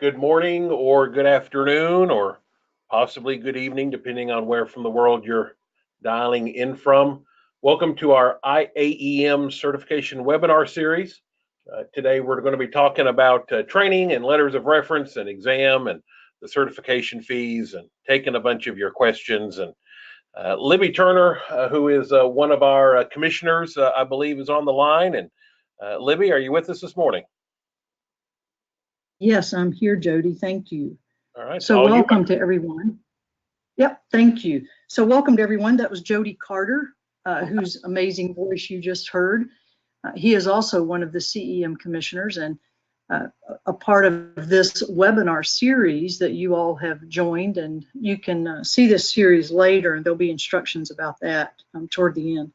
good morning or good afternoon or possibly good evening, depending on where from the world you're dialing in from. Welcome to our IAEM certification webinar series. Today we're going to be talking about training and letters of reference and exam and the certification fees and taking a bunch of your questions. And Libby Turner, who is one of our commissioners, I believe is on the line. And Libby, are you with us this morning? Yes, I'm here, Jody. Thank you. All right. So welcome to everyone. Yep, thank you. So welcome to everyone. That was Jody Carter, whose amazing voice you just heard. He is also one of the CEM commissioners and a part of this webinar series that you all have joined. And you can see this series later, and there'll be instructions about that toward the end.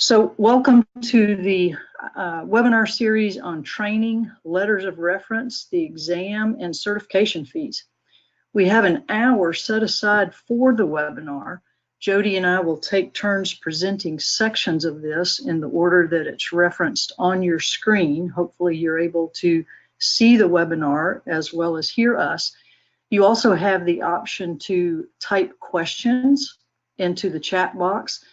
So welcome to the webinar series on training, letters of reference, the exam, and certification fees. We have an hour set aside for the webinar. Jody and I will take turns presenting sections of this in the order that it's referenced on your screen. Hopefully you're able to see the webinar as well as hear us. You also have the option to type questions into the chat box,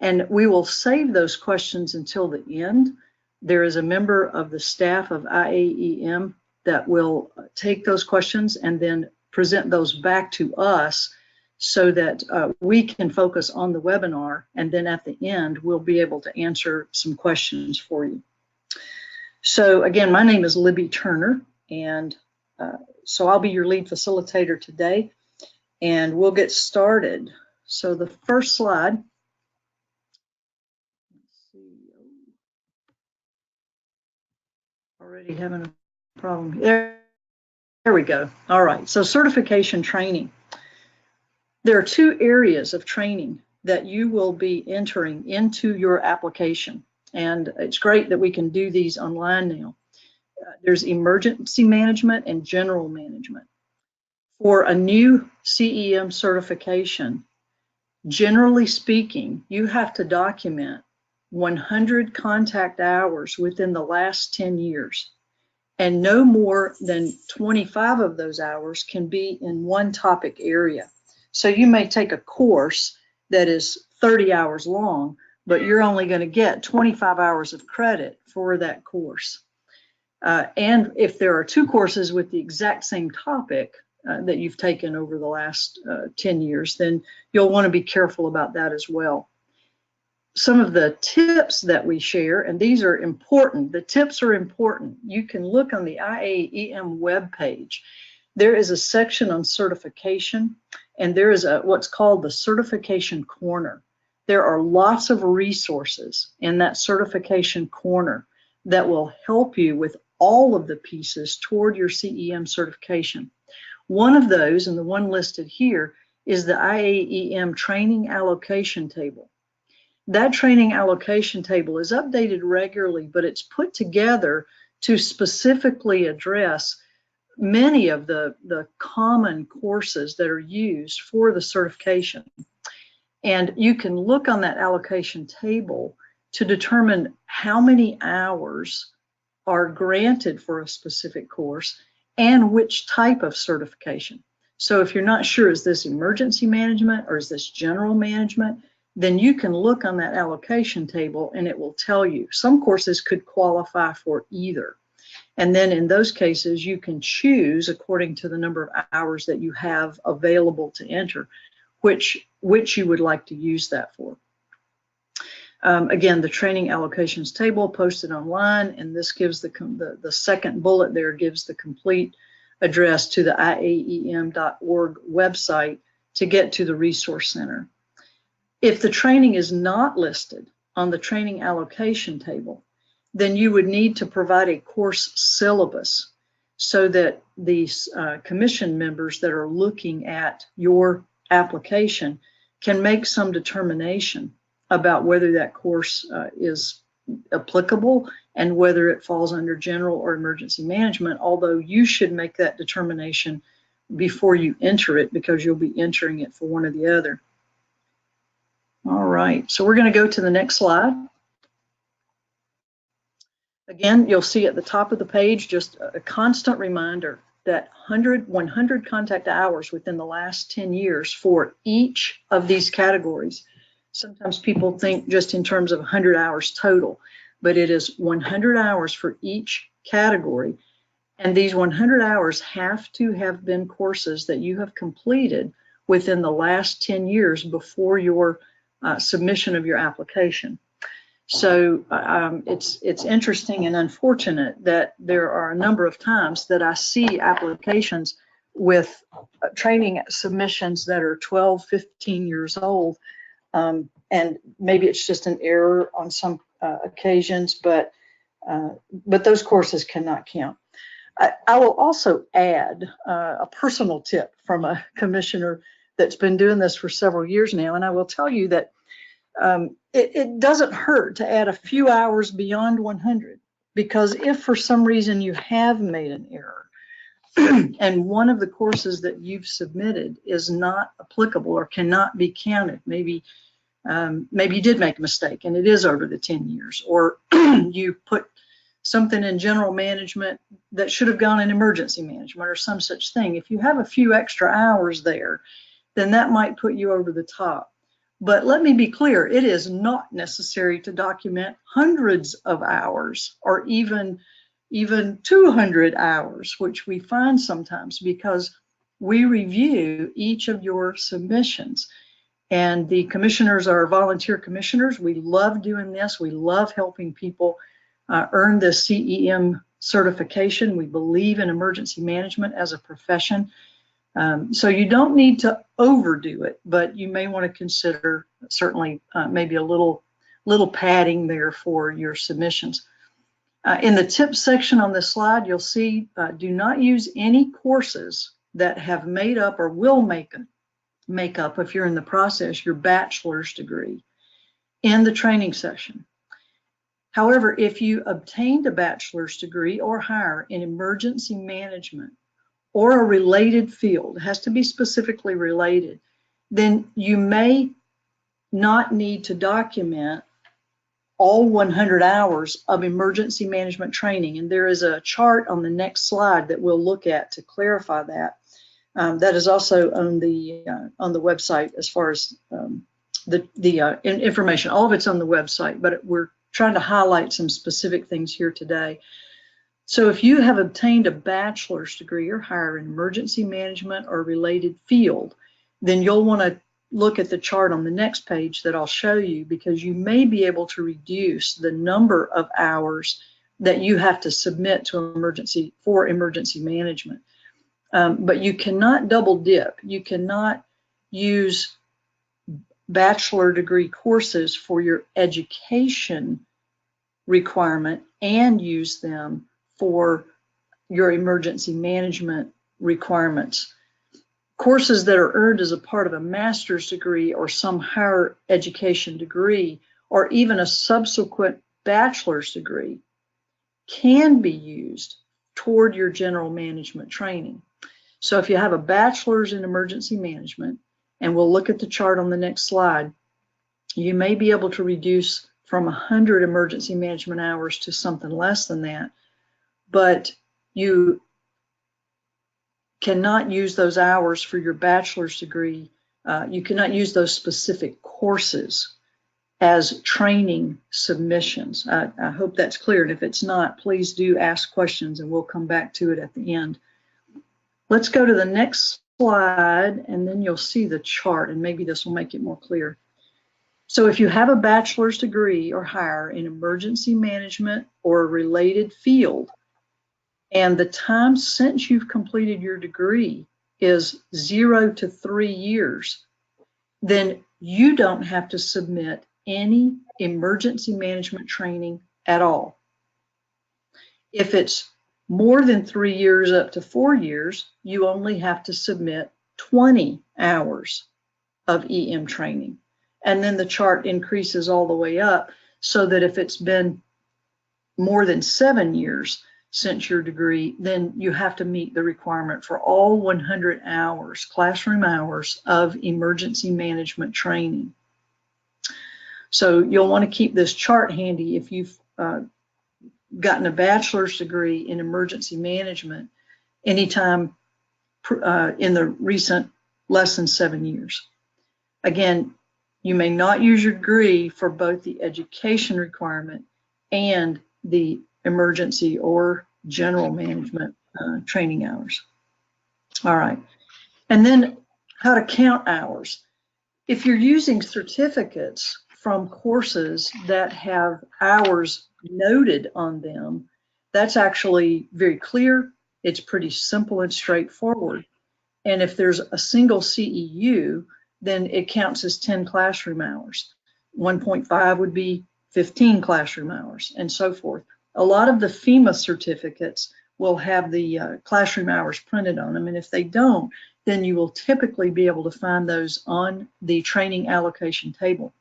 and we will save those questions until the end. There is a member of the staff of IAEM that will take those questions and then present those back to us so that we can focus on the webinar, and then at the end we'll be able to answer some questions for you. So again, my name is Libby Turner, and so I'll be your lead facilitator today, and we'll get started. So the first slide. Already having a problem. There we go. All right, so certification training. There are two areas of training that you will be entering into your application, and it's great that we can do these online now. There's emergency management and general management. For a new CEM certification, generally speaking, you have to document 100 contact hours within the last 10 years, and no more than 25 of those hours can be in one topic area. So you may take a course that is 30 hours long, but you're only going to get 25 hours of credit for that course. And if there are two courses with the exact same topic that you've taken over the last 10 years, then you'll want to be careful about that as well. Some of the tips that we share, and these are important, the tips are important. You can look on the IAEM webpage. There is a section on certification, and there is what's called the certification corner. There are lots of resources in that certification corner that will help you with all of the pieces toward your CEM certification. One of those, and the one listed here, is the IAEM training allocation table. That training allocation table is updated regularly, but it's put together to specifically address many of the common courses that are used for the certification. And you can look on that allocation table to determine how many hours are granted for a specific course and which type of certification. So if you're not sure, is this emergency management or is this general management, then you can look on that allocation table and it will tell you. Some courses could qualify for either. And then in those cases, you can choose according to the number of hours that you have available to enter, which you would like to use that for. Again, the training allocations table posted online, and this gives the second bullet there gives the complete address to the IAEM.org website to get to the resource center. If the training is not listed on the training allocation table, then you would need to provide a course syllabus so that these commission members that are looking at your application can make some determination about whether that course is applicable and whether it falls under general or emergency management, although you should make that determination before you enter it because you'll be entering it for one or the other. All right, so we're going to go to the next slide. Again, you'll see at the top of the page just a constant reminder that 100 contact hours within the last 10 years for each of these categories. Sometimes people think just in terms of 100 hours total, but it is 100 hours for each category. And these 100 hours have to have been courses that you have completed within the last 10 years before your submission of your application. So it's interesting and unfortunate that there are a number of times that I see applications with training submissions that are 12, 15 years old. And maybe it's just an error on some occasions, but those courses cannot count. I will also add a personal tip from a commissioner that's been doing this for several years now, and I will tell you that it doesn't hurt to add a few hours beyond 100, because if for some reason you have made an error and one of the courses that you've submitted is not applicable or cannot be counted, maybe you did make a mistake and it is over the 10 years, or you put something in general management that should have gone in emergency management or some such thing. If you have a few extra hours there, then that might put you over the top. But let me be clear, it is not necessary to document hundreds of hours or even 200 hours, which we find sometimes because we review each of your submissions. And the commissioners are volunteer commissioners. We love doing this. We love helping people earn the CEM certification. We believe in emergency management as a profession. So you don't need to overdo it, but you may want to consider certainly maybe a little padding there for your submissions. In the tips section on this slide, you'll see do not use any courses that have made up or will make up, if you're in the process, your bachelor's degree in the training session. However, if you obtained a bachelor's degree or higher in emergency management or a related field, it has to be specifically related, then you may not need to document all 100 hours of emergency management training. And there is a chart on the next slide that we'll look at to clarify that. That is also on the website as far as the information. All of it's on the website, but we're trying to highlight some specific things here today. So if you have obtained a bachelor's degree or higher in emergency management or related field, then you'll want to look at the chart on the next page that I'll show you, because you may be able to reduce the number of hours that you have to submit to emergency management. But you cannot double dip. You cannot use bachelor degree courses for your education requirement and use them for your emergency management requirements. Courses that are earned as a part of a master's degree or some higher education degree, or even a subsequent bachelor's degree, can be used toward your general management training. So if you have a bachelor's in emergency management, and we'll look at the chart on the next slide, you may be able to reduce from 100 emergency management hours to something less than that, but you cannot use those hours for your bachelor's degree. You cannot use those specific courses as training submissions. I hope that's clear, and if it's not, please do ask questions and we'll come back to it at the end. Let's go to the next slide, and then you'll see the chart, and maybe this will make it more clear. So if you have a bachelor's degree or higher in emergency management or a related field, and the time since you've completed your degree is 0 to 3 years, then you don't have to submit any emergency management training at all. If it's more than 3 years up to 4 years, you only have to submit 20 hours of EM training. And then the chart increases all the way up, so that if it's been more than 7 years since your degree, then you have to meet the requirement for all 100 hours, classroom hours of emergency management training. So you'll want to keep this chart handy if you've gotten a bachelor's degree in emergency management anytime in the recent less than 7 years. Again, you may not use your degree for both the education requirement and the emergency or general management training hours. All right. And then how to count hours. If you're using certificates from courses that have hours noted on them, that's actually very clear. It's pretty simple and straightforward. And if there's a single CEU, then it counts as 10 classroom hours. 1.5 would be 15 classroom hours, and so forth. A lot of the FEMA certificates will have the classroom hours printed on them, and if they don't, then you will typically be able to find those on the training allocation table.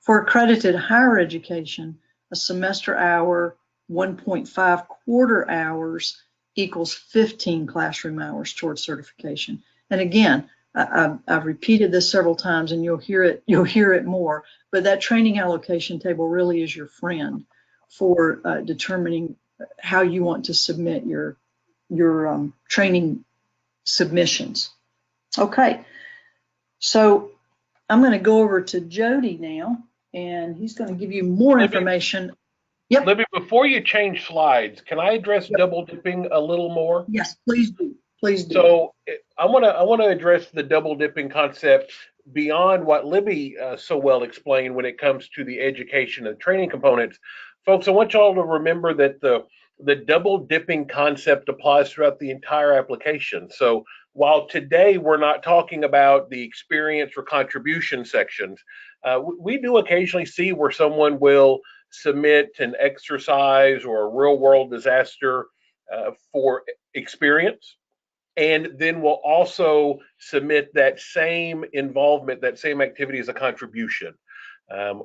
For accredited higher education, a semester hour, 1.5 quarter hours equals 15 classroom hours towards certification. And again, I've repeated this several times, and you'll hear it more, but that training allocation table really is your friend for determining how you want to submit your training submissions. Okay, so I'm going to go over to Jody now, and he's going to give you more information. Yep. Libby, before you change slides, can I address double dipping a little more? Yes, please do. Please do. So I want to address the double dipping concept beyond what Libby so well explained when it comes to the education and training components. Folks, I want y'all to remember that the double dipping concept applies throughout the entire application. So while today we're not talking about the experience or contribution sections, we do occasionally see where someone will submit an exercise or a real world disaster for experience, and then we'll also submit that same involvement, that same activity as a contribution,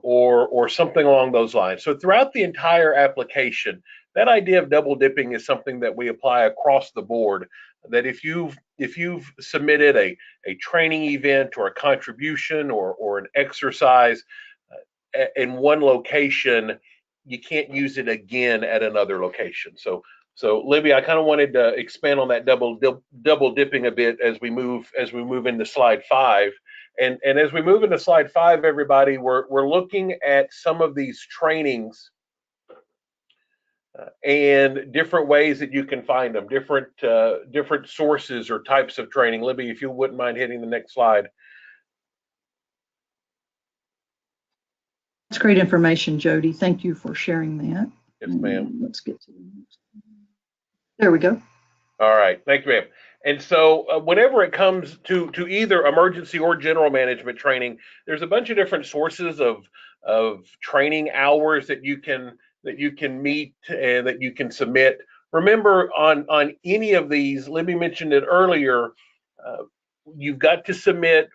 or something along those lines. So throughout the entire application, that idea of double dipping is something that we apply across the board. That if you've submitted a training event or a contribution or an exercise in one location, you can't use it again at another location. So Libby, I kind of wanted to expand on that double dipping a bit as we move into slide 5. And as we move into slide 5, everybody, we're looking at some of these trainings and different ways that you can find them, different sources or types of training. Libby, if you wouldn't mind hitting the next slide. That's great information, Jody. Thank you for sharing that. Yes, ma'am. Let's get to the next one. There we go. All right, thank you, ma'am. And so whenever it comes to either emergency or general management training, there's a bunch of different sources of training hours that you can meet and that you can submit. Remember, on any of these, Libby mentioned it earlier, you've got to submit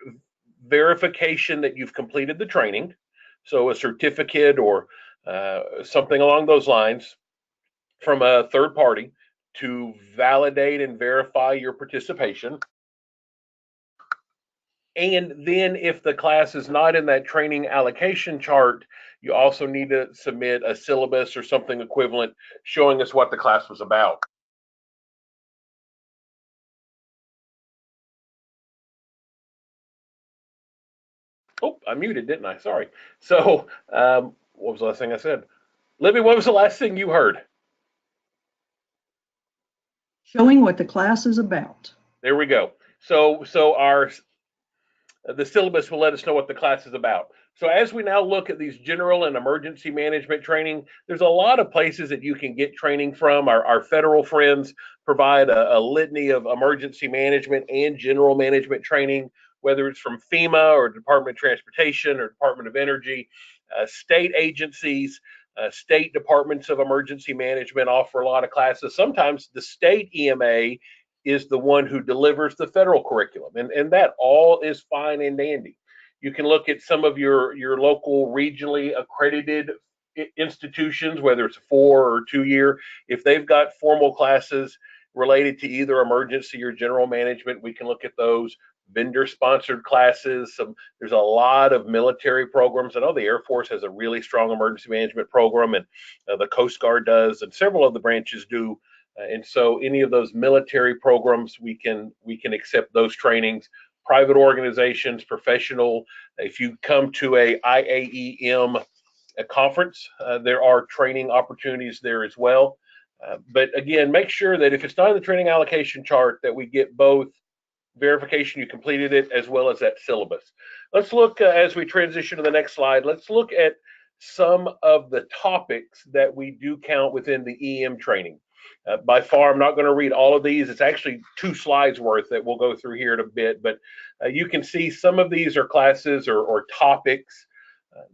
verification that you've completed the training, so a certificate or something along those lines from a third party to validate and verify your participation. And then if the class is not in that training allocation chart, you also need to submit a syllabus or something equivalent showing us what the class was about. Oh, I muted, didn't I? Sorry. So what was the last thing I said? Libby, what was the last thing you heard? Showing what the class is about. There we go. So the syllabus will let us know what the class is about. So as we now look at these general and emergency management training, there's a lot of places that you can get training from. Our federal friends provide a litany of emergency management and general management training, whether it's from FEMA or Department of Transportation or Department of Energy. State agencies, state departments of emergency management offer a lot of classes. Sometimes the state EMA is the one who delivers the federal curriculum, and that all is fine and dandy. You can look at some of your local regionally accredited institutions, whether it's a 4 or 2 year. If they've got formal classes related to either emergency or general management, we can look at those. Vendor sponsored classes. There's a lot of military programs. I know the Air Force has a really strong emergency management program, and the Coast Guard does, and several of the branches do And so any of those military programs, we can accept those trainings. Private organizations, professional. If you come to a IAEM conference, there are training opportunities there as well. But again, make sure that if it's not in the training allocation chart, that we get both verification you completed it as well as that syllabus. Let's look as we transition to the next slide. Let's look at some of the topics that we do count within the EM training. By far, I'm not going to read all of these. It's actually 2 slides worth that we'll go through here in a bit, but you can see some of these are classes or topics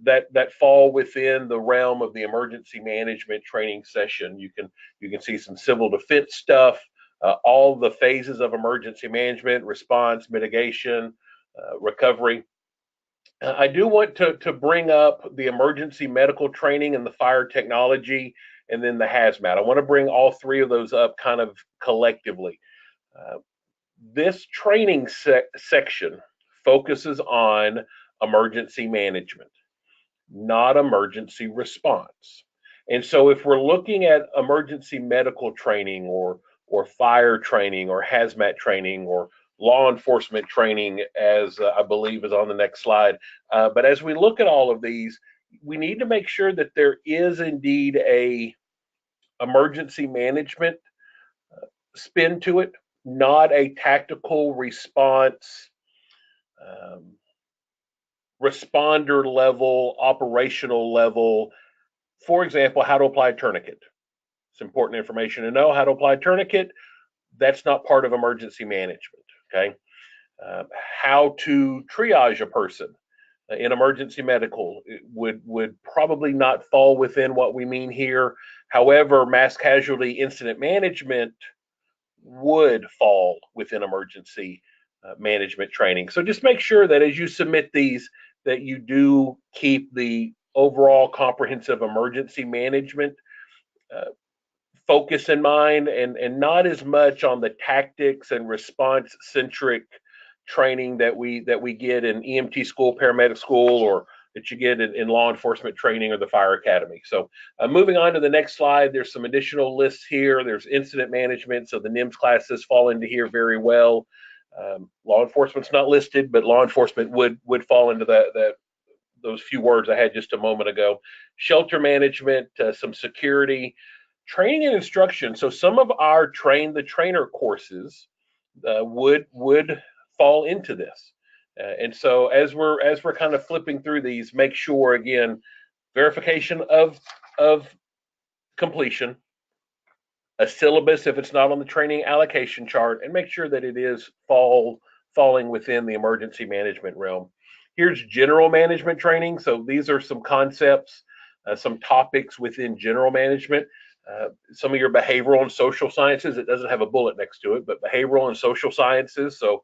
that fall within the realm of the emergency management training session. You can see some civil defense stuff, all the phases of emergency management, response, mitigation, recovery. I do want to bring up the emergency medical training and the fire technology, and then the hazmat. I want to bring all 3 of those up kind of collectively. This training section focuses on emergency management, not emergency response. And so if we're looking at emergency medical training or fire training or hazmat training or law enforcement training, as I believe is on the next slide. But as we look at all of these, we need to make sure that there is indeed a emergency management spin to it, not a tactical response, responder level, operational level. For example, how to apply a tourniquet. It's important information to know how to apply a tourniquet. That's not part of emergency management, okay? How to triage a person in emergency medical would probably not fall within what we mean here. However, mass casualty incident management would fall within emergency management training. So just make sure that as you submit these, that you do keep the overall comprehensive emergency management focus in mind, and not as much on the tactics and response centric training that we get in EMT school, paramedic school, or that you get in law enforcement training or the fire academy. So moving on to the next slide, there's some additional lists here. There's incident management, so the NIMS classes fall into here very well. Law enforcement's not listed, but law enforcement would fall into those few words I had just a moment ago. Shelter management, some security, training and instruction. So some of our train the trainer courses would fall into this. And so as we're kind of flipping through these, make sure again, verification of completion, a syllabus if it's not on the training allocation chart, and make sure that it is falling within the emergency management realm. Here's general management training. So these are some concepts, some topics within general management. Some of your behavioral and social sciences, it doesn't have a bullet next to it, but behavioral and social sciences. So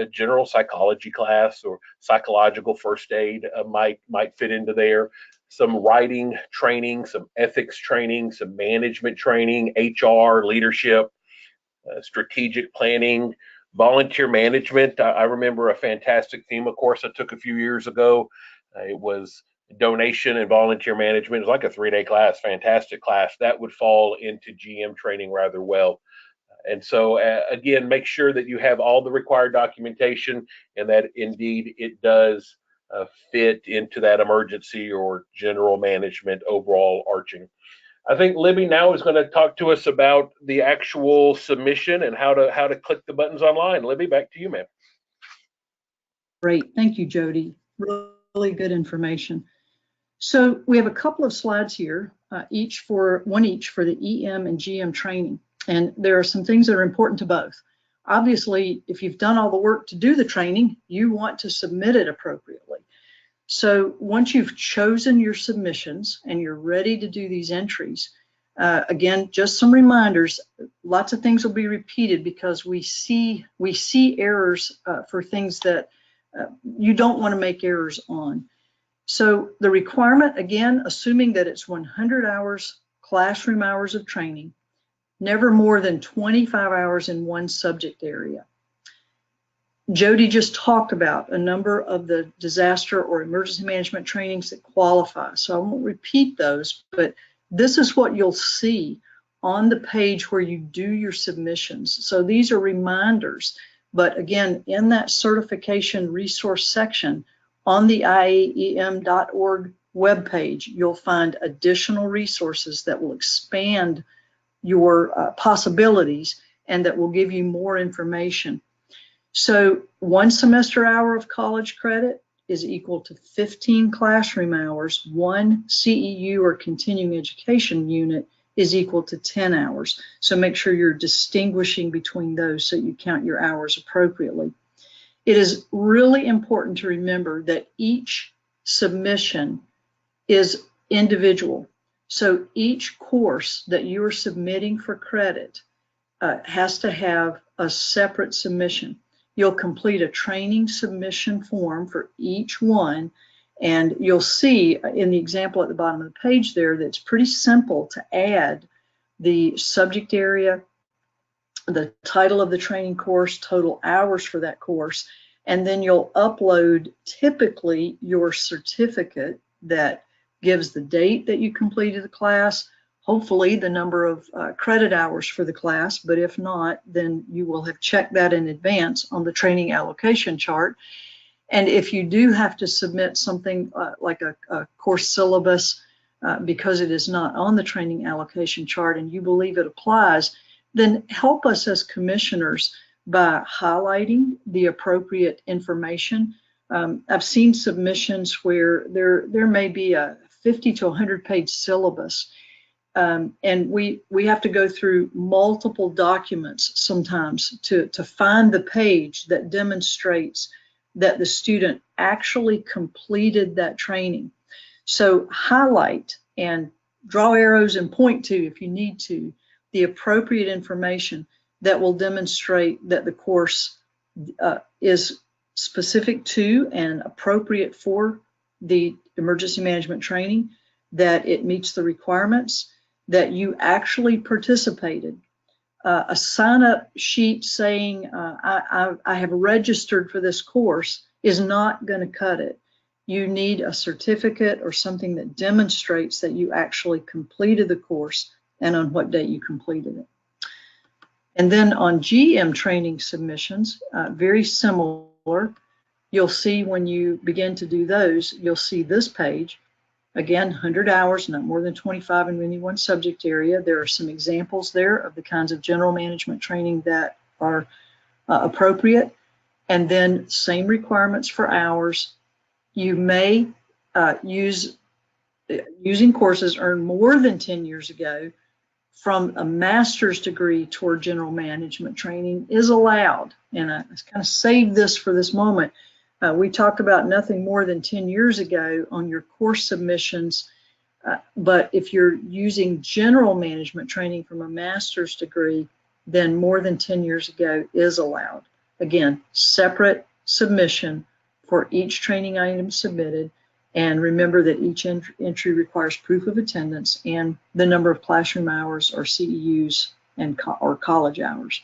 a general psychology class or psychological first aid might fit into there. Some writing training, some ethics training, some management training, HR, leadership, strategic planning, volunteer management. I remember a fantastic FEMA course I took a few years ago. It was donation and volunteer management. It was like a 3-day class, fantastic class. That would fall into GM training rather well. And so again, make sure that you have all the required documentation and that indeed it does fit into that emergency or general management overall arching. I think Libby now is going to talk to us about the actual submission and how to click the buttons online. Libby, back to you, ma'am. Great, thank you, Jody. Really good information. So we have a couple of slides here, each for the EM and GM training. And there are some things that are important to both. Obviously, if you've done all the work to do the training, you want to submit it appropriately. So once you've chosen your submissions and you're ready to do these entries, again, just some reminders, lots of things will be repeated because we see errors for things that you don't want to make errors on. So the requirement, again, assuming that it's 100 hours, classroom hours of training, never more than 25 hours in one subject area. Jody just talked about a number of the disaster or emergency management trainings that qualify. So I won't repeat those, but this is what you'll see on the page where you do your submissions. So these are reminders, but again, in that certification resource section on the IAEM.org webpage, you'll find additional resources that will expand your possibilities and that will give you more information. So 1 semester hour of college credit is equal to 15 classroom hours. 1 CEU or continuing education unit is equal to 10 hours. So make sure you're distinguishing between those so you count your hours appropriately. It is really important to remember that each submission is individual. So each course that you are submitting for credit has to have a separate submission. You'll complete a training submission form for each one, and you'll see in the example at the bottom of the page there that it's pretty simple to add the subject area, the title of the training course, total hours for that course, and then you'll upload typically your certificate that gives the date that you completed the class, hopefully the number of credit hours for the class, but if not, then you will have checked that in advance on the training allocation chart. And if you do have to submit something like a course syllabus because it is not on the training allocation chart and you believe it applies, then help us as commissioners by highlighting the appropriate information. I've seen submissions where there may be a 50 to 100 page syllabus, and we have to go through multiple documents sometimes to find the page that demonstrates that the student actually completed that training. So highlight and draw arrows and point to, if you need to, the appropriate information that will demonstrate that the course is specific to and appropriate for the emergency management training, that it meets the requirements, that you actually participated. A sign-up sheet saying I have registered for this course is not going to cut it. You need a certificate or something that demonstrates that you actually completed the course and on what date you completed it. And then on GM training submissions, very similar. You'll see when you begin to do those, you'll see this page. Again, 100 hours, not more than 25 in any one subject area. There are some examples there of the kinds of general management training that are appropriate. And then same requirements for hours. You may using courses earned more than 10 years ago from a master's degree toward general management training is allowed. And I kind of saved this for this moment. We talked about nothing more than 10 years ago on your course submissions, but if you're using general management training from a master's degree, then more than 10 years ago is allowed. Again, separate submission for each training item submitted, and remember that each entry requires proof of attendance and the number of classroom hours or CEUs and or college hours.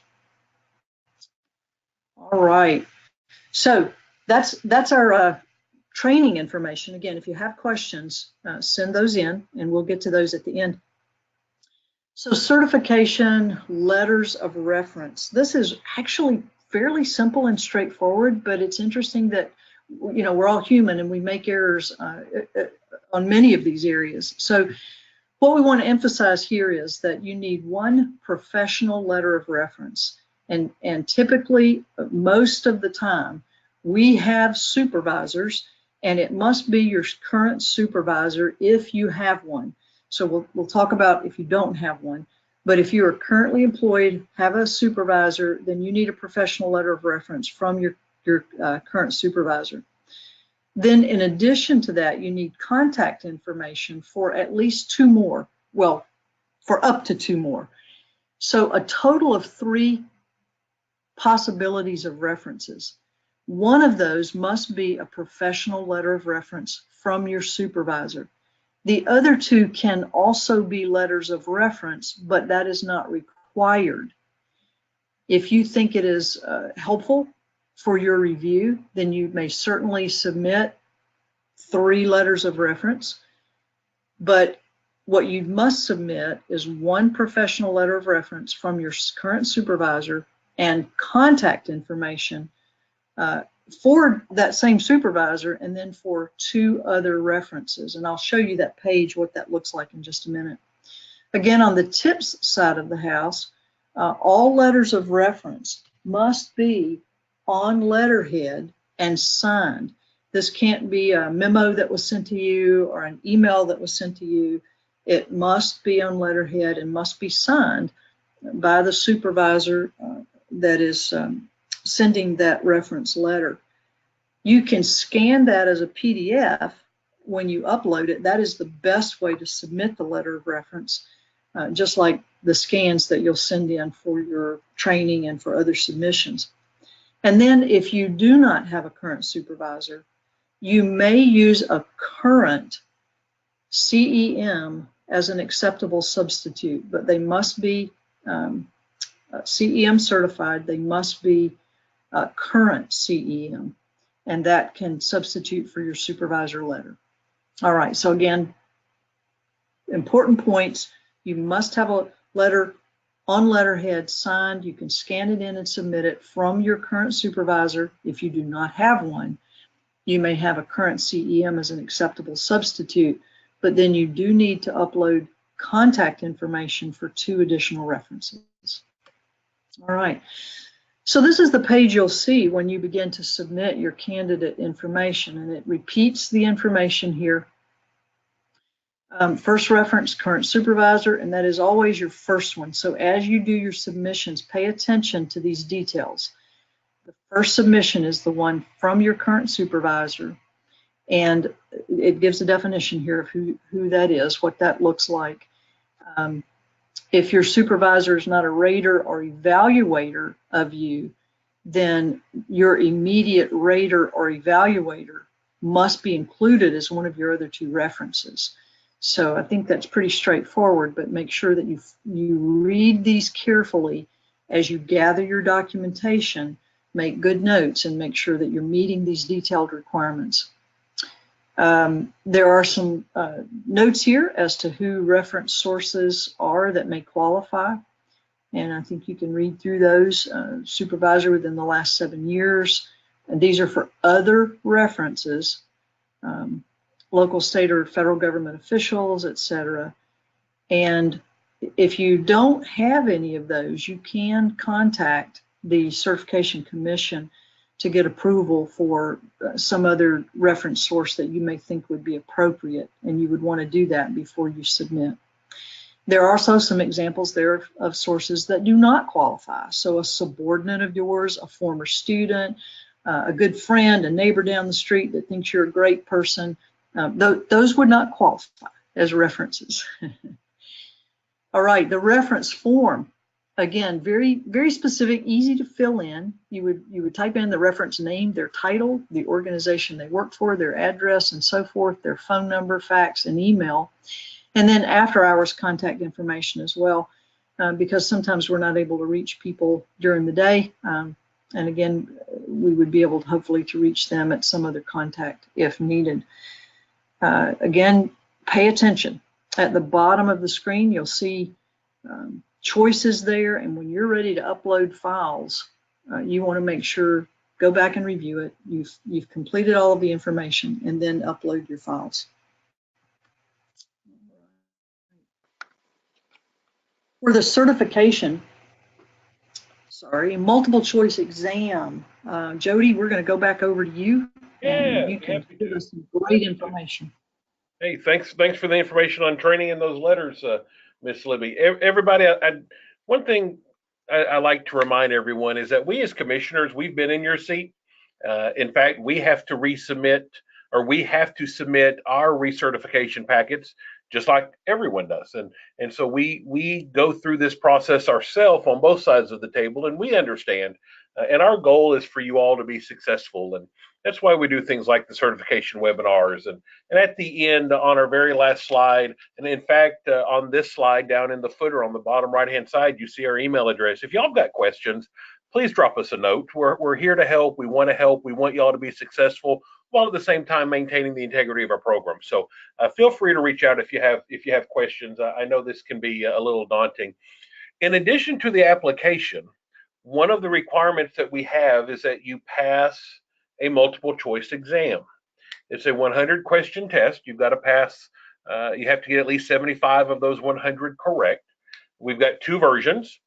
All right, so that's our training information. Again, if you have questions, send those in and we'll get to those at the end. So certification letters of reference. This is actually fairly simple and straightforward, but it's interesting that, you know, we're all human and we make errors on many of these areas. So what we want to emphasize here is that you need one professional letter of reference. And typically, most of the time, we have supervisors, and it must be your current supervisor if you have one. So we'll talk about if you don't have one. But if you are currently employed, have a supervisor, then you need a professional letter of reference from your current supervisor. Then in addition to that, you need contact information for at least 2 more, well, for up to 2 more. So a total of 3 possibilities of references. One of those must be a professional letter of reference from your supervisor. The other 2 can also be letters of reference, but that is not required. If you think it is helpful for your review, then you may certainly submit 3 letters of reference. But what you must submit is one professional letter of reference from your current supervisor and contact information for that same supervisor, and then for 2 other references. And I'll show you that page, what that looks like, in just a minute. Again, on the tips side of the house, all letters of reference must be on letterhead and signed. This can't be a memo that was sent to you or an email that was sent to you. It must be on letterhead and must be signed by the supervisor that is sending that reference letter. You can scan that as a PDF when you upload it. That is the best way to submit the letter of reference, just like the scans that you'll send in for your training and for other submissions. And then if you do not have a current supervisor, you may use a current CEM as an acceptable substitute, but they must be CEM certified. They must be current CEM, and that can substitute for your supervisor letter. All right, so again, important points. You must have a letter on letterhead signed. You can scan it in and submit it from your current supervisor. If you do not have one, you may have a current CEM as an acceptable substitute, but then you do need to upload contact information for 2 additional references. All right, so this is the page you'll see when you begin to submit your candidate information, and it repeats the information here. First reference, current supervisor, and that is always your first one. So as you do your submissions, pay attention to these details. The first submission is the one from your current supervisor, and it gives a definition here of who that is, what that looks like. If your supervisor is not a rater or evaluator of you, then your immediate rater or evaluator must be included as one of your other 2 references. So I think that's pretty straightforward, but make sure that you read these carefully as you gather your documentation, make good notes, and make sure that you're meeting these detailed requirements. There are some notes here as to who reference sources are that may qualify, and I think you can read through those. Supervisor within the last 7 years, and these are for other references, local, state, or federal government officials, etc. And if you don't have any of those, you can contact the Certification Commission to get approval for some other reference source that you may think would be appropriate, and you would want to do that before you submit. There are also some examples there of sources that do not qualify. So a subordinate of yours, a former student, a good friend, a neighbor down the street that thinks you're a great person, those would not qualify as references. All right, the reference form. Again, very, very specific, easy to fill in. You would type in the reference name, their title, the organization they work for, their address and so forth, their phone number, fax, and email, and then after hours contact information as well, because sometimes we're not able to reach people during the day. And again, we would be able to hopefully to reach them at some other contact if needed. Again, pay attention. At the bottom of the screen, you'll see choices there, and when you're ready to upload files, you want to make sure, go back and review it. You've completed all of the information, and then upload your files. For the certification, multiple choice exam, Jody, we're going to go back over to you, and you can give us some great information. Hey, thanks for the information on training and those letters, Miss Libby. Everybody, one thing I like to remind everyone is that we as commissioners, we've been in your seat. In fact, we have to resubmit, or we have to submit our recertification packets just like everyone does. And so we go through this process ourselves on both sides of the table, and we understand. And our goal is for you all to be successful. And that's why we do things like the certification webinars. And at the end, on our very last slide, and in fact, on this slide down in the footer on the bottom right-hand side, you see our email address. If y'all got questions, please drop us a note. We're here to help. We want to help. We want y'all to be successful, while at the same time maintaining the integrity of our program. So feel free to reach out if you have questions. I know this can be a little daunting. In addition to the application, one of the requirements that we have is that you pass a multiple choice exam. It's a 100 question test. You've got to pass. You have to get at least 75 of those 100 correct. We've got two versions.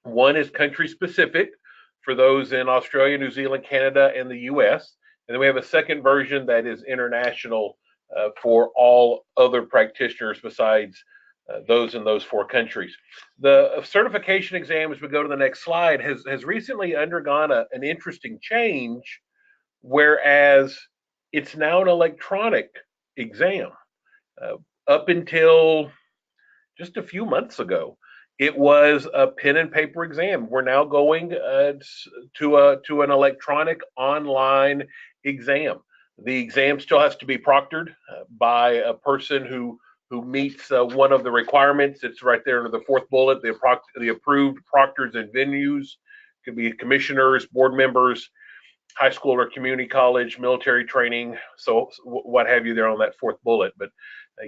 One is country specific for those in Australia, New Zealand, Canada, and the US. And then we have a second version that is international for all other practitioners besides those in those four countries. The certification exam, as we go to the next slide, has recently undergone an interesting change, whereas it's now an electronic exam. Up until just a few months ago, it was a pen and paper exam. We're now going to an electronic online exam. The exam still has to be proctored by a person who meets one of the requirements. It's right there under the fourth bullet, the approved proctors and venues. Could be commissioners, board members, high school or community college, military training, so what have you there on that fourth bullet. But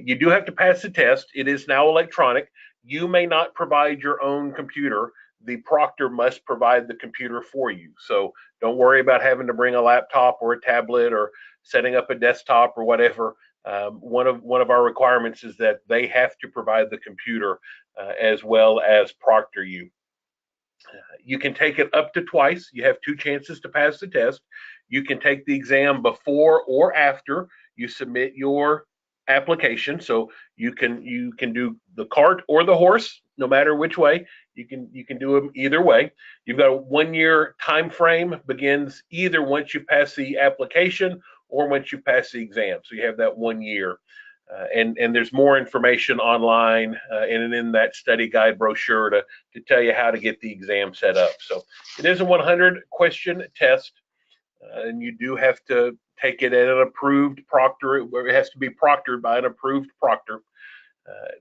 you do have to pass the test. It is now electronic. You may not provide your own computer. The proctor must provide the computer for you. So don't worry about having to bring a laptop or a tablet or setting up a desktop or whatever. One of our requirements is that they have to provide the computer as well as proctor you. You can take it up to twice. You have two chances to pass the test. You can take the exam before or after you submit your application. So you can do the cart or the horse, no matter which way. You can do them either way. You've got a 1 year time frame, begins either once you pass the application or once you pass the exam. So you have that 1 year. And there's more information online and in that study guide brochure to tell you how to get the exam set up. So it is a 100 question test, and you do have to take it at an approved proctor. It has to be proctored by an approved proctor.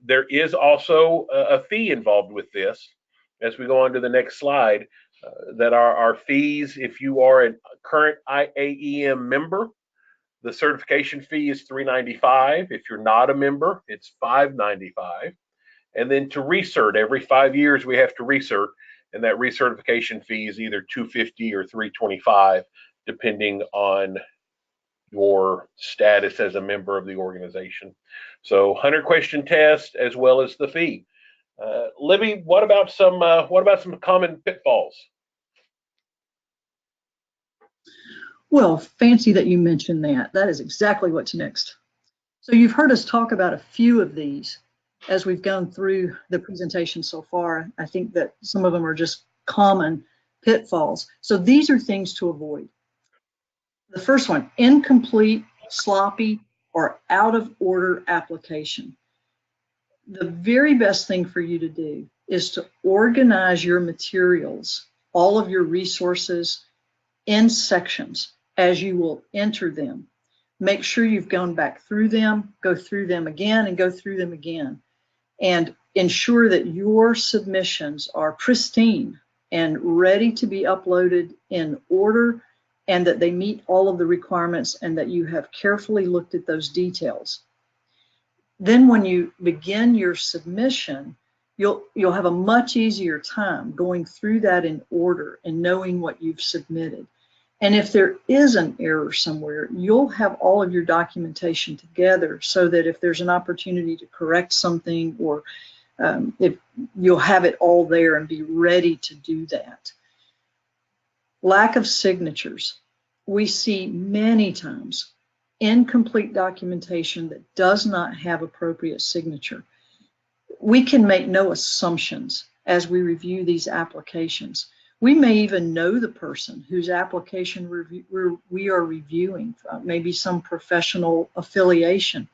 There is also a fee involved with this. As we go on to the next slide, that our fees, if you are a current IAEM member, the certification fee is $395. If you're not a member, it's $595. And then to recert, every 5 years we have to recert, and that recertification fee is either $250 or $325, depending on your status as a member of the organization. So 100 question test as well as the fee. Libby, what about some common pitfalls? Well, fancy that you mentioned that. That is exactly what's next. So you've heard us talk about a few of these as we've gone through the presentation so far. I think that some of them are just common pitfalls. So these are things to avoid. The first one, incomplete, sloppy, or out of order application. The very best thing for you to do is to organize your materials, all of your resources, in sections as you will enter them. Make sure you've gone back through them, go through them again, and go through them again. And ensure that your submissions are pristine and ready to be uploaded in order, and that they meet all of the requirements, and that you have carefully looked at those details. Then when you begin your submission, you'll have a much easier time going through that in order and knowing what you've submitted. And if there is an error somewhere, you'll have all of your documentation together so that if there's an opportunity to correct something, or if you'll have it all there and be ready to do that. Lack of signatures. We see many times incomplete documentation that does not have appropriate signature. We can make no assumptions as we review these applications. We may even know the person whose application we are reviewing, maybe some professional affiliation.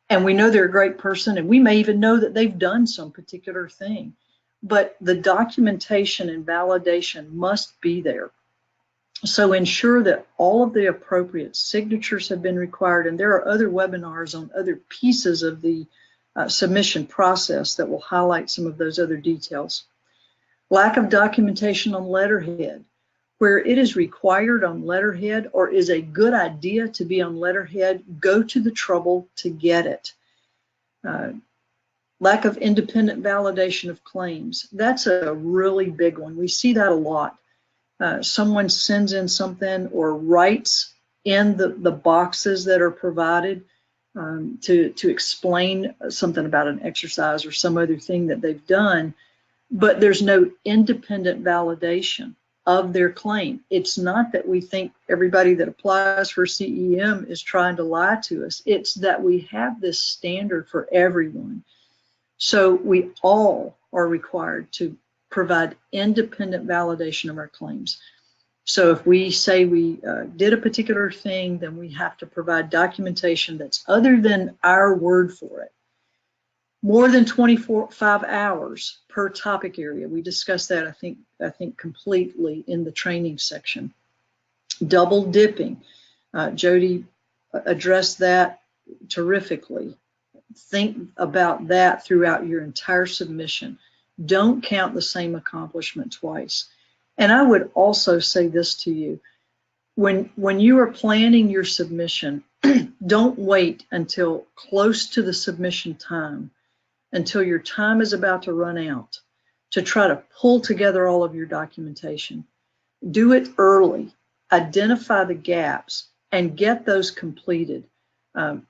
And we know they're a great person, and we may even know that they've done some particular thing. But the documentation and validation must be there. So ensure that all of the appropriate signatures have been required, and there are other webinars on other pieces of the submission process that will highlight some of those other details. Lack of documentation on letterhead, where it is required on letterhead or is a good idea to be on letterhead, go to the trouble to get it. Lack of independent validation of claims. That's a really big one. We see that a lot. Someone sends in something or writes in the boxes that are provided to explain something about an exercise or some other thing that they've done, but there's no independent validation of their claim. It's not that we think everybody that applies for CEM is trying to lie to us. It's that we have this standard for everyone. So we all are required to provide independent validation of our claims. So if we say we did a particular thing, then we have to provide documentation that's other than our word for it. More than 25 hours per topic area. We discussed that, I think completely in the training section. Double dipping. Jody addressed that terrifically. Think about that throughout your entire submission. Don't count the same accomplishment twice. And I would also say this to you. When you are planning your submission, don't wait until close to the submission time, until your time is about to run out, to try to pull together all of your documentation. Do it early. Identify the gaps and get those completed.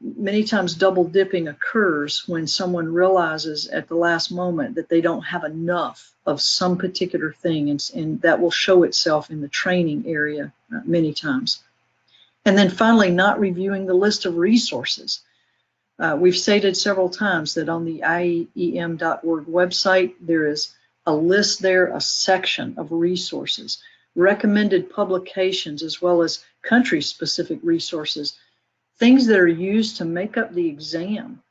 Many times double dipping occurs when someone realizes at the last moment that they don't have enough of some particular thing, and that will show itself in the training area many times. And then finally, not reviewing the list of resources. We've stated several times that on the IAEM.org website, there is a list there, a section of resources, recommended publications, as well as country-specific resources, things that are used to make up the exam,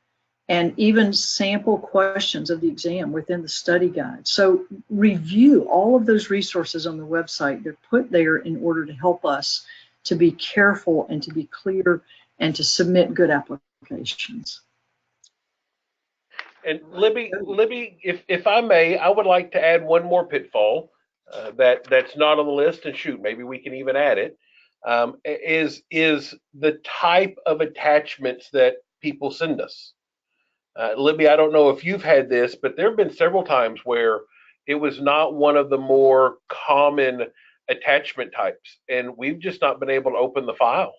and even sample questions of the exam within the study guide. So review all of those resources on the website. They're put there in order to help us to be careful and to be clear and to submit good applications. And Libby, if I may, I would like to add one more pitfall that's not on the list, and shoot, maybe we can even add it. Is the type of attachments that people send us. Libby, I don't know if you've had this, but there have been several times where it was not one of the more common attachment types, and we've just not been able to open the file.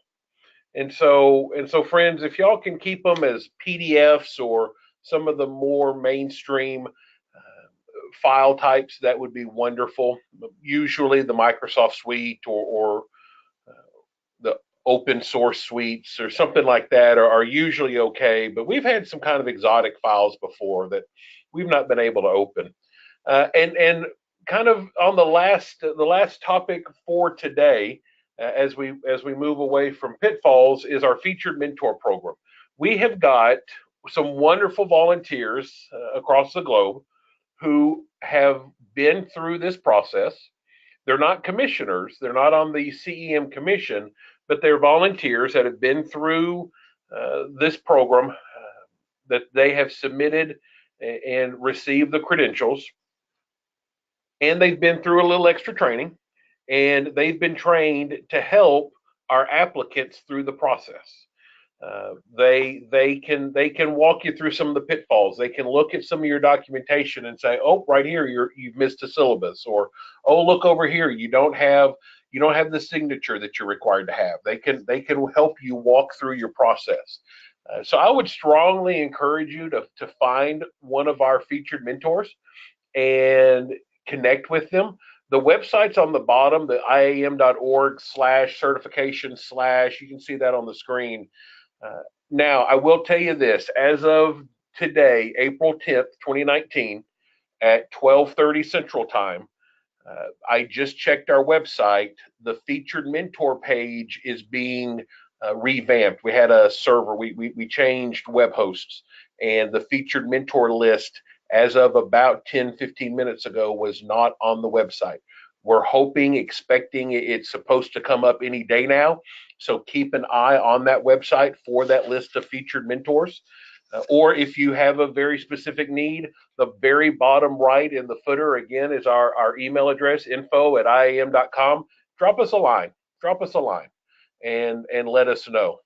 And so friends, if y'all can keep them as PDFs or some of the more mainstream file types, that would be wonderful. Usually the Microsoft Suite or the open source suites or something like that are usually okay, but we've had some kind of exotic files before that we've not been able to open. And kind of on the last topic for today, as we move away from pitfalls, is our featured mentor program. We have got some wonderful volunteers across the globe who have been through this process. They're not commissioners, they're not on the CEM commission, but they're volunteers that have been through this program, that they have submitted and received the credentials, and they've been through a little extra training, and they've been trained to help our applicants through the process. They can walk you through some of the pitfalls. They can look at some of your documentation and say, oh, right here you've missed a syllabus, or oh, look over here, you don't have the signature that you're required to have. They can help you walk through your process. So I would strongly encourage you to find one of our featured mentors and connect with them. The website's on the bottom, the IAEM.org/certification/ you can see that on the screen. Now, I will tell you this, as of today, April 10th, 2019, at 12:30 Central Time, I just checked our website. The featured mentor page is being revamped. We had a server, we changed web hosts, and the featured mentor list, as of about 10-15 minutes ago, was not on the website. We're hoping, expecting it's supposed to come up any day now. So keep an eye on that website for that list of featured mentors. Or if you have a very specific need, the very bottom right in the footer, again, is our email address, info@iaem.com. Drop us a line. Drop us a line and let us know.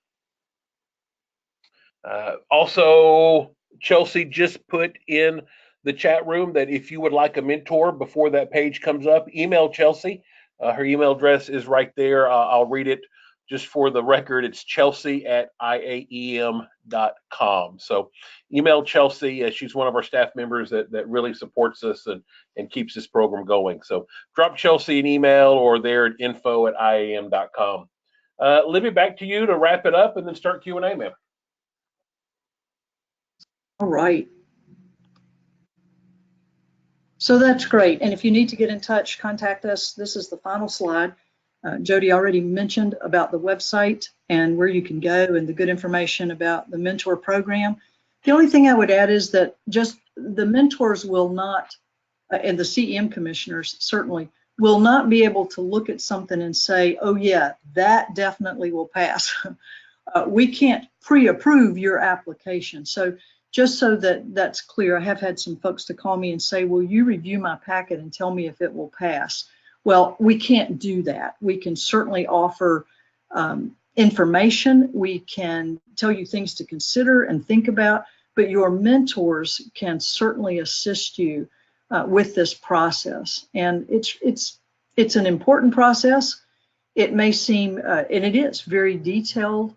Also, Chelsea just put in the chat room that if you would like a mentor before that page comes up, email Chelsea. Her email address is right there. I'll read it just for the record. It's chelsea@iaem.com. So email Chelsea. She's one of our staff members that really supports us and keeps this program going. So drop Chelsea an email or there at info@iaem.com. Libby, back to you to wrap it up and then start Q&A, ma'am. All right. So that's great. And if you need to get in touch, contact us. This is the final slide. Jody already mentioned about the website and where you can go and the good information about the mentor program. The only thing I would add is that just the mentors will not, and the CEM commissioners certainly, will not be able to look at something and say, oh yeah, that definitely will pass. We can't pre-approve your application. So just so that that's clear, I have had some folks to call me and say, will you review my packet and tell me if it will pass? Well, we can't do that. We can certainly offer information. We can tell you things to consider and think about, but your mentors can certainly assist you with this process. And it's an important process. It may seem, and it is very detailed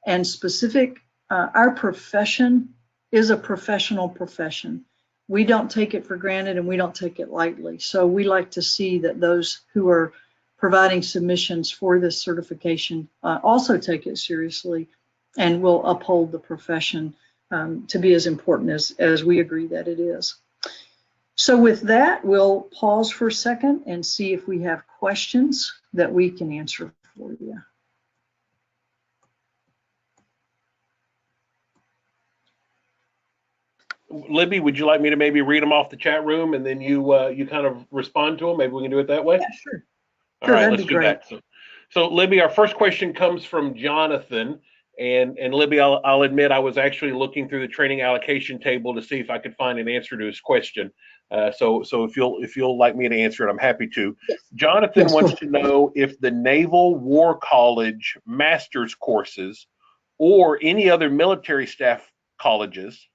and specific. Our profession is a professional profession. We don't take it for granted and we don't take it lightly. So we like to see that those who are providing submissions for this certification also take it seriously and will uphold the profession to be as important as we agree that it is. So with that, we'll pause for a second and see if we have questions that we can answer for you. Libby, would you like me to maybe read them off the chat room and then you kind of respond to them? Maybe we can do it that way? Yeah, sure. All right, let's do that. So Libby, our first question comes from Jonathan. And Libby, I'll admit I was actually looking through the training allocation table to see if I could find an answer to his question. So if you'll like me to answer it, I'm happy to. Yes. Jonathan wants to know if the Naval War College master's courses or any other military staff colleges,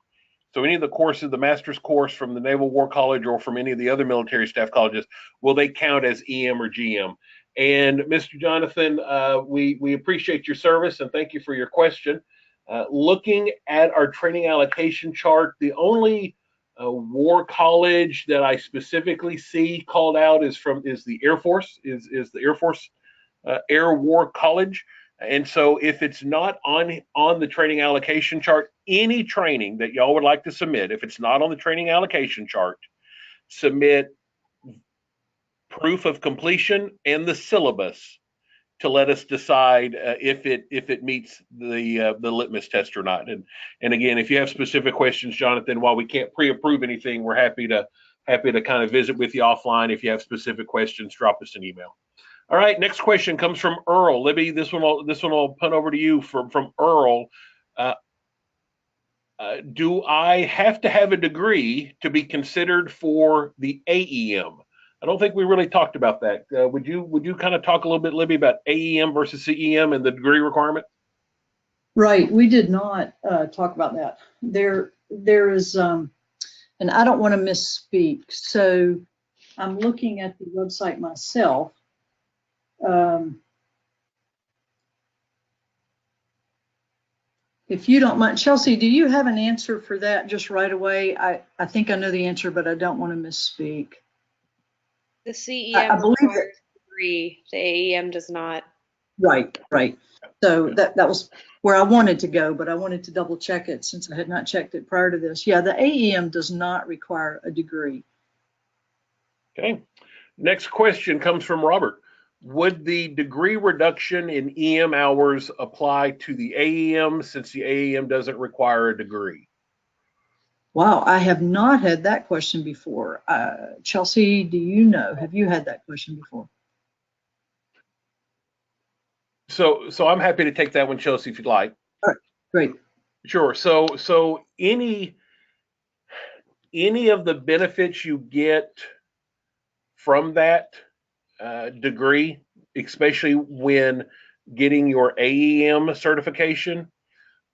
so any of the courses, the master's course from the Naval War College or from any of the other military staff colleges, will they count as EM or GM? And Mr. Jonathan, we appreciate your service and thank you for your question. Looking at our training allocation chart, the only war college that I specifically see called out is the Air Force, is the Air Force Air War College. And so if it's not on the training allocation chart, any training that y'all would like to submit, if it's not on the training allocation chart, submit proof of completion and the syllabus to let us decide if it meets the litmus test or not. And again, if you have specific questions, Jonathan, while we can't pre-approve anything, we're happy to kind of visit with you offline. If you have specific questions, drop us an email. All right, next question comes from Earl. Libby, this one will punt over to you from Earl. Do I have to have a degree to be considered for the AEM? I don't think we really talked about that. Would you kind of talk a little bit, Libby, about AEM versus CEM and the degree requirement? Right, we did not talk about that. There is, and I don't want to misspeak, so I'm looking at the website myself. If you don't mind, Chelsea, do you have an answer for that just right away? I think I know the answer, but I don't want to misspeak. The CEM requires a degree, the AEM does not. Right. So that was where I wanted to go, but I wanted to double check it since I had not checked it prior to this. Yeah, the AEM does not require a degree. Okay. Next question comes from Robert. Would the degree reduction in EM hours apply to the AEM since the AEM doesn't require a degree? Wow, I have not had that question before. Chelsea, do you know? Have you had that question before? So I'm happy to take that one, Chelsea, if you'd like. All right, great. Sure. So any of the benefits you get from that degree, especially when getting your AEM certification,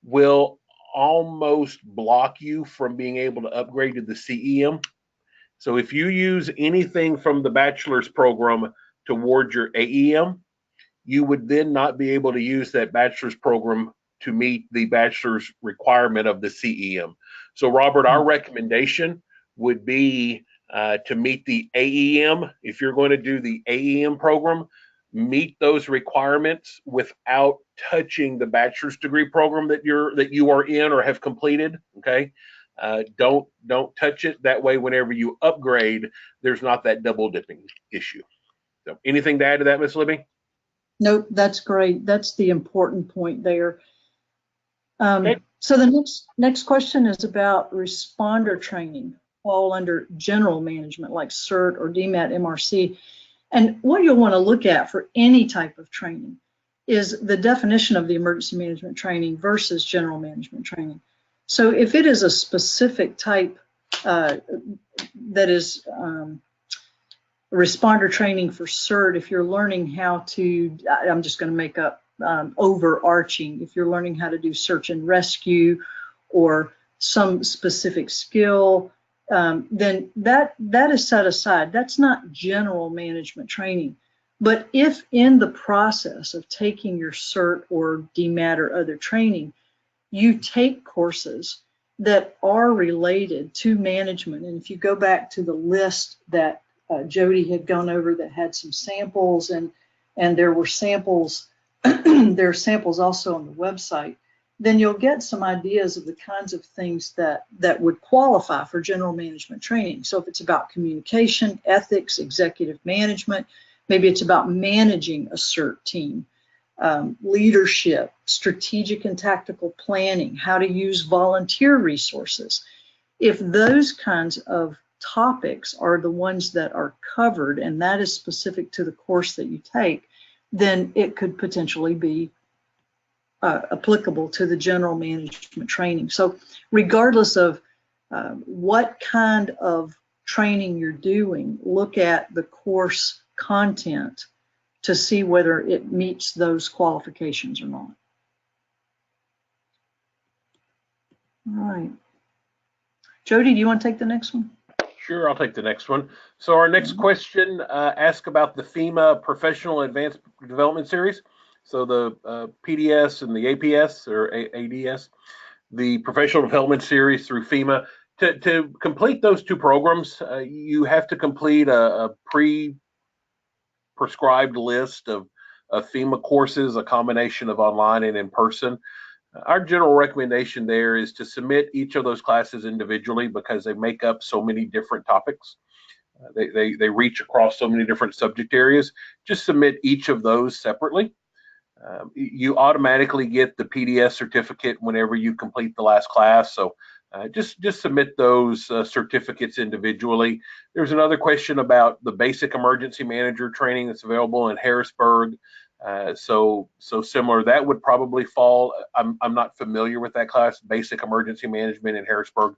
will almost block you from being able to upgrade to the CEM. So if you use anything from the bachelor's program toward your AEM, you would then not be able to use that bachelor's program to meet the bachelor's requirement of the CEM. So, Robert, our recommendation would be to meet the AEM. If you're going to do the AEM program, meet those requirements without touching the bachelor's degree program that you are in or have completed. Okay. Don't touch it. That way, whenever you upgrade, there's not that double dipping issue. So, anything to add to that, Miss Libby? Nope, that's great. That's the important point there. Okay. So the next question is about responder training, all under general management like CERT or DMAT MRC. And what you'll want to look at for any type of training is the definition of the emergency management training versus general management training. So if it is a specific type that is responder training for CERT, if you're learning how to, I'm just going to make up overarching, if you're learning how to do search and rescue or some specific skill, then that is set aside. That's not general management training. But if in the process of taking your CERT or DMAT or other training, you take courses that are related to management, and if you go back to the list that Jody had gone over that had some samples, and there were samples, there are samples also on the website, then you'll get some ideas of the kinds of things that would qualify for general management training. So if it's about communication, ethics, executive management, maybe it's about managing a CERT team, leadership, strategic and tactical planning, how to use volunteer resources. If those kinds of topics are the ones that are covered, and that is specific to the course that you take, then it could potentially be applicable to the general management training. So regardless of what kind of training you're doing, look at the course content to see whether it meets those qualifications or not. All right. Jody, do you want to take the next one? Sure, I'll take the next one. So our next question asks about the FEMA Professional Advanced Development Series. So the PDS and the APS or ADS, the Professional Development Series through FEMA. To complete those two programs, you have to complete a prescribed list of FEMA courses, a combination of online and in person. Our general recommendation there is to submit each of those classes individually because they make up so many different topics. They reach across so many different subject areas. Just submit each of those separately. You automatically get the PDS certificate whenever you complete the last class. So just submit those certificates individually. There's another question about the basic emergency manager training that's available in Harrisburg. So similar, that would probably fall. I'm not familiar with that class, basic emergency management in Harrisburg.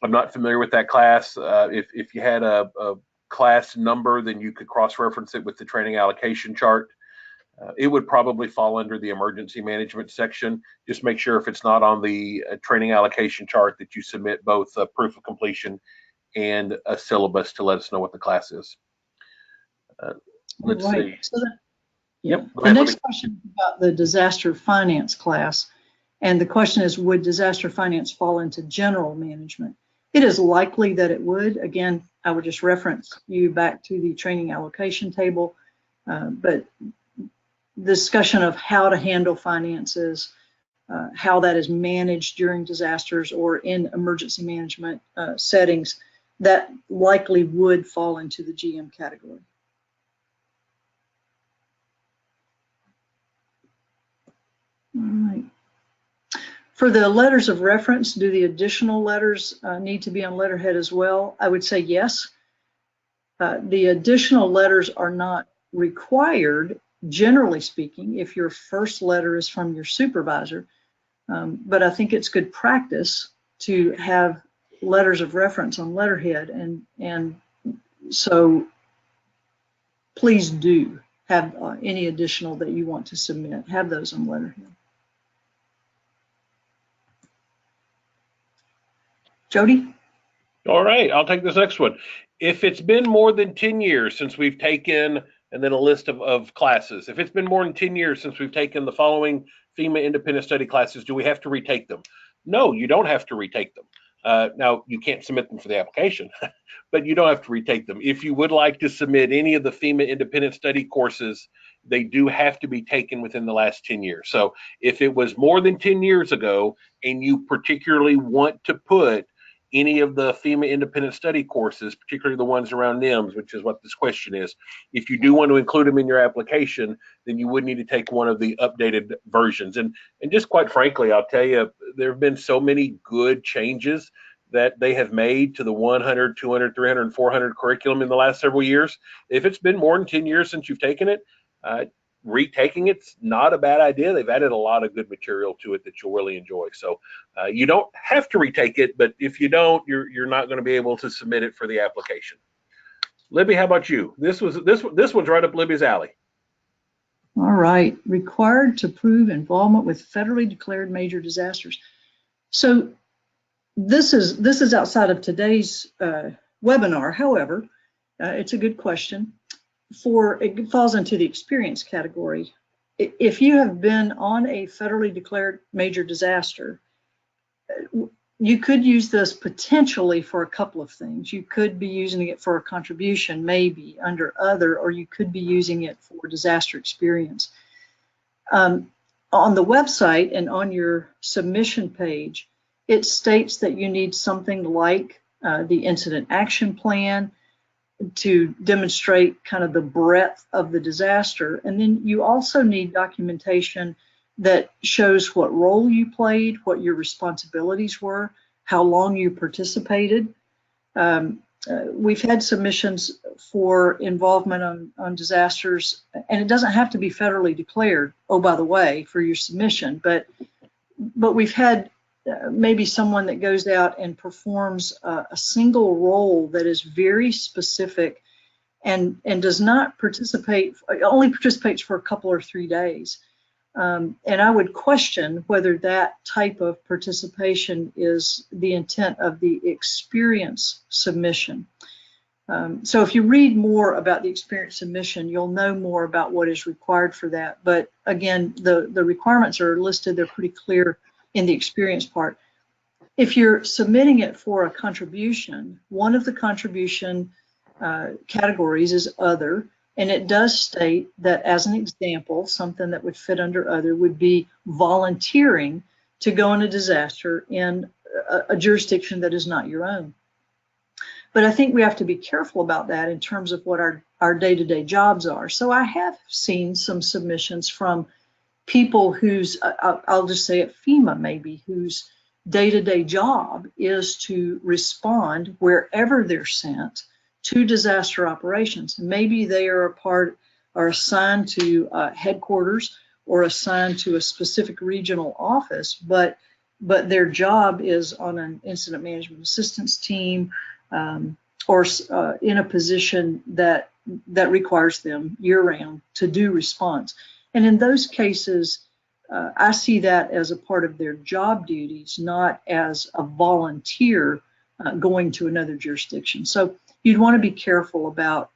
I'm not familiar with that class. If you had a class number, then you could cross-reference it with the training allocation chart. It would probably fall under the emergency management section. Just make sure if it's not on the training allocation chart that you submit both a proof of completion and a syllabus to let us know what the class is. Let's see. So the next question is about the disaster finance class. And the question is, would disaster finance fall into general management? It is likely that it would. Again, I would just reference you back to the training allocation table. But discussion of how to handle finances, how that is managed during disasters or in emergency management settings, that likely would fall into the GM category. All right. For the letters of reference, do the additional letters need to be on letterhead as well? I would say yes. The additional letters are not required, generally speaking, if your first letter is from your supervisor. But I think it's good practice to have letters of reference on letterhead, and so please do have any additional that you want to submit, have those on letterhead. Jody? All right, I'll take this next one. If it's been more than 10 years since we've taken, and then a list of classes. If it's been more than 10 years since we've taken the following FEMA independent study classes, do we have to retake them? No, you don't have to retake them. Now, you can't submit them for the application, but you don't have to retake them. If you would like to submit any of the FEMA independent study courses, they do have to be taken within the last 10 years. So if it was more than 10 years ago and you particularly want to put any of the FEMA independent study courses, particularly the ones around NIMS, which is what this question is, if you do want to include them in your application, then you would need to take one of the updated versions. And just quite frankly, I'll tell you, there have been so many good changes that they have made to the 100, 200, 300, and 400 curriculum in the last several years. If it's been more than 10 years since you've taken it, retaking it's not a bad idea. They've added a lot of good material to it that you'll really enjoy. So you don't have to retake it, but if you don't, you're not going to be able to submit it for the application. Libby, how about you? This one's right up Libby's alley. All right, required to prove involvement with federally declared major disasters. So this is outside of today's webinar. However, it's a good question. It falls into the experience category. If you have been on a federally declared major disaster, you could use this potentially for a couple of things. You could be using it for a contribution, maybe under other, or you could be using it for disaster experience. On the website and on your submission page, it states that you need something like the incident action plan to demonstrate kind of the breadth of the disaster. And then you also need documentation that shows what role you played, what your responsibilities were, how long you participated. We've had submissions for involvement on disasters, and it doesn't have to be federally declared, oh, by the way, for your submission, but we've had maybe someone that goes out and performs a single role that is very specific and does not participate, only participates for a couple or 3 days. And I would question whether that type of participation is the intent of the experience submission. So if you read more about the experience submission, you'll know more about what is required for that. But again, the requirements are listed, they're pretty clear in the experience part. If you're submitting it for a contribution, one of the contribution categories is other, and it does state that, as an example, something that would fit under other would be volunteering to go in a disaster in a jurisdiction that is not your own. But I think we have to be careful about that in terms of what our day-to-day jobs are. So I have seen some submissions from people whose, I'll just say at FEMA maybe, whose day-to-day job is to respond wherever they're sent to disaster operations. Maybe they are assigned to headquarters or assigned to a specific regional office, but their job is on an incident management assistance team or in a position that requires them year-round to do response. And in those cases, I see that as a part of their job duties, not as a volunteer going to another jurisdiction. So you'd want to be careful about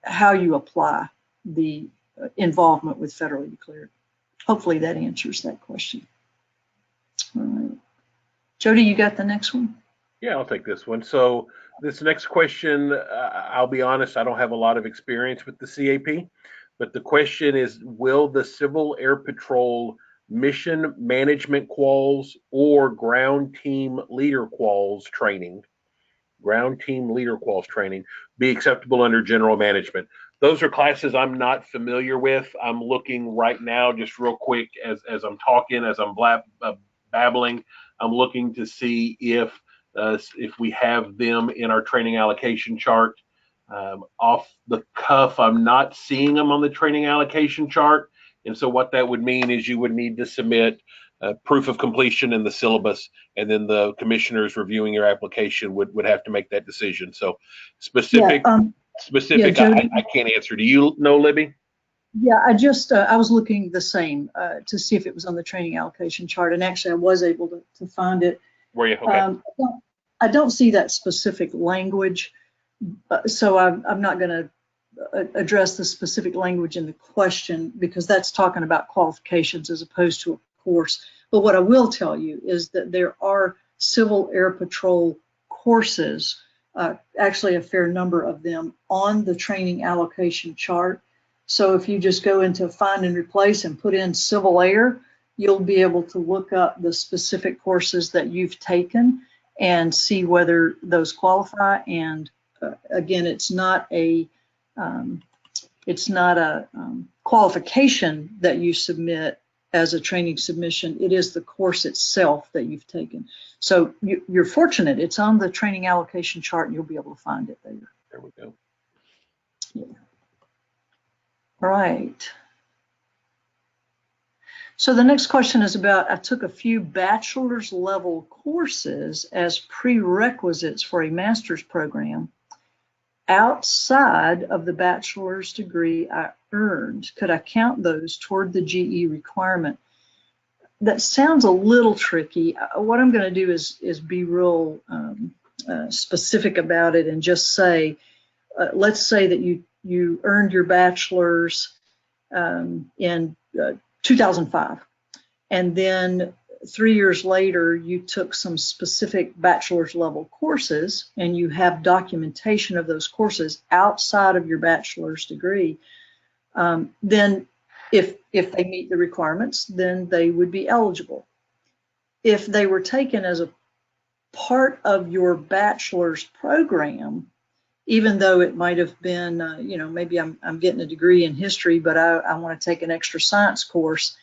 how you apply the involvement with federally declared. Hopefully that answers that question. All right. Jody, you got the next one? Yeah, I'll take this one. So this next question, I'll be honest, I don't have a lot of experience with the CAP. But the question is, will the Civil Air Patrol mission management quals or ground team leader quals training be acceptable under general management? Those are classes I'm not familiar with. I'm looking right now, just real quick, as I'm talking, as I'm babbling, I'm looking to see if we have them in our training allocation chart. Off the cuff, I'm not seeing them on the training allocation chart. And so what that would mean is you would need to submit proof of completion in the syllabus, and then the commissioners reviewing your application would have to make that decision. So specific, Yeah, Jody, I can't answer. Do you know, Libby? Yeah, I was looking the same to see if it was on the training allocation chart, and actually I was able to find it. Were you? Okay. I don't see that specific language, so I'm not going to address the specific language in the question because that's talking about qualifications as opposed to a course. But what I will tell you is that there are Civil Air Patrol courses, actually a fair number of them, on the training allocation chart. So if you just go into find and replace and put in civil air, you'll be able to look up the specific courses that you've taken and see whether those qualify. And again, it's not a qualification that you submit as a training submission. It is the course itself that you've taken. So you're fortunate. It's on the training allocation chart and you'll be able to find it there. There we go. Yeah. Right. So the next question is about, I took a few bachelor's level courses as prerequisites for a master's program outside of the bachelor's degree I earned. Could I count those toward the GE requirement? That sounds a little tricky. What I'm going to do is be real specific about it and just say, let's say that you earned your bachelor's in 2005, and then 3 years later you took some specific bachelor's level courses and you have documentation of those courses outside of your bachelor's degree. Then if they meet the requirements, then they would be eligible. If they were taken as a part of your bachelor's program, even though it might have been, maybe I'm getting a degree in history, but I want to take an extra science course,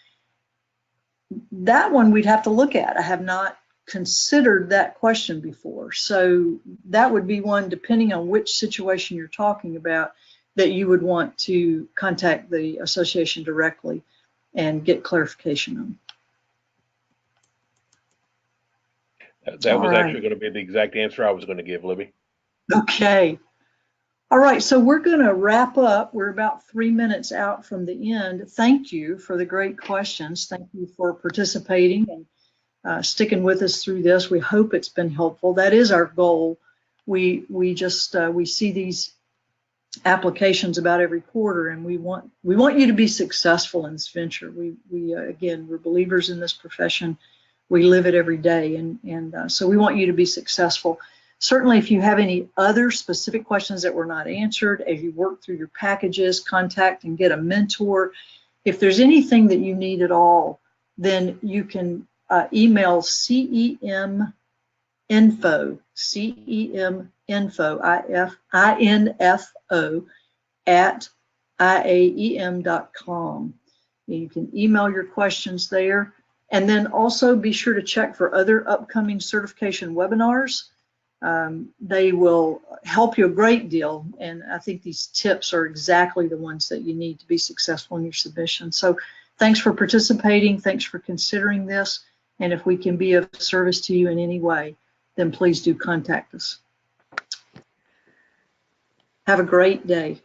that one we'd have to look at. I have not considered that question before. So that would be one, depending on which situation you're talking about, that you would want to contact the association directly and get clarification on. That was actually going to be the exact answer I was going to give, Libby. Okay. All right, so we're going to wrap up. We're about 3 minutes out from the end. Thank you for the great questions. Thank you for participating and sticking with us through this. We hope it's been helpful. That is our goal. We see these applications about every quarter, and we want you to be successful in this venture. Again, we're believers in this profession. We live it every day, and so we want you to be successful. Certainly, if you have any other specific questions that were not answered as you work through your packages, contact and get a mentor. If there's anything that you need at all, then you can email CEM info at IAEM.com. You can email your questions there, and then also be sure to check for other upcoming certification webinars. They will help you a great deal, and I think these tips are exactly the ones that you need to be successful in your submission. So thanks for participating, thanks for considering this, and if we can be of service to you in any way, then please do contact us. Have a great day.